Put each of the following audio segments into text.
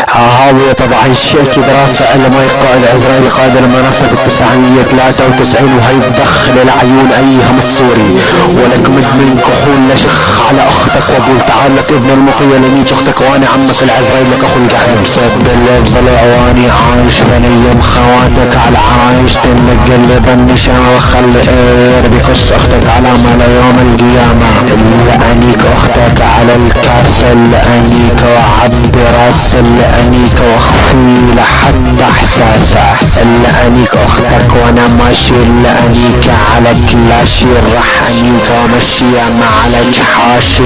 هاوية طبعا الشيكي دراسة علماء قائد عزرائيل قائد المنصة 993 وهي تدخل العيون ايها السوري ولك مدمن كحول لشخ على اختك وابول تعال لك ابن المقية لميج اختك وانا عمك العزرائيل لك اخو القحم سب اللفظ الاواني عايش بنيم خواتك على عايش تنقلب النشا وخلي اير بكس اختك على ملا يوم القيامة لأنيك اختك على الكاسل لأنيك وعبد راس لأنيك واخفي لحد احساسه لأنيك اختك وانا ماشي لأنيك على كلاشي رح انيك ومشي مع عليك حاشي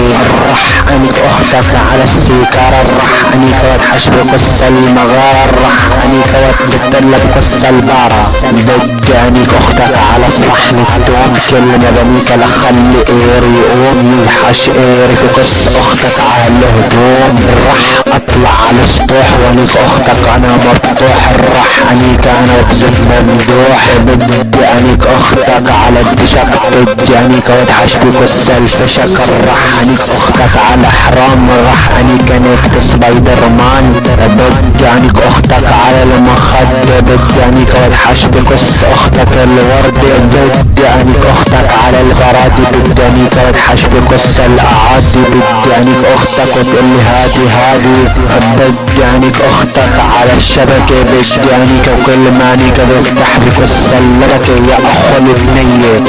رح انيك اختك على السيكارة رح انيك وتحشب قصة المغارة رح انيك وتتلب قصة البارة بدي انيك اختك على الصحن التوم كلمة بنيك لخلي ايري يقوم يلحش ايري في قص اختك على الهدوم رح اطلع على السطوح وانيك اختك انا مفتوح رح انيك انا وبزد ممدوح بدي انيك اختك على الدشك بدي انيك وتحش بقص الفشك رح انيك اختك على حرام رح انيك نكت سبايدر مان بدي انيك اختك على المخد بدي انيك وتحش بقص اختك الورد بدي انيك اختك على الغرادي بدي انيك وتحش بقص الاعادي بدي انيك اختك وتقولي هادي بدي انيك اختك على الشبكة بدي انيك وكل ما انيك بفتح بقص اللبكة يا اخو البنيج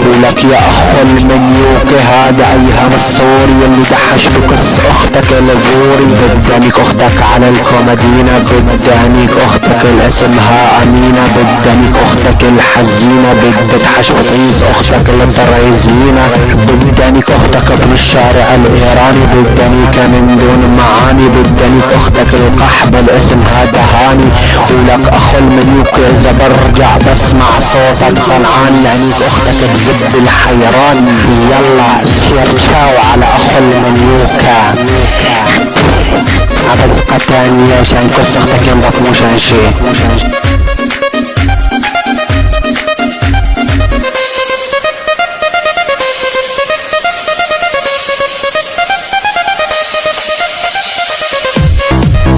ولك يا اخو المنيوك هذا ايها الصوري اللي دحش بقص اختك الغوري بدي انيك اختك على الكومدينة بدي انيك اختك الاسمها امينة بدي انيك اختك الحزينة بدي تحش بقيس اختك الطريزينة بدي انيك اختك ابن الشارع الايراني بدي انيك من دون معاني بدي انيك اختك القحب الاسم هذا هاني ولك اخو المنيوك اذا برجع بسمع صوتك طلعان لانيك اختك بزب الحيران يلا سير تشاو على اخو المنيوكا عبد قتاني عشان كل اختك ينضف مش عن شي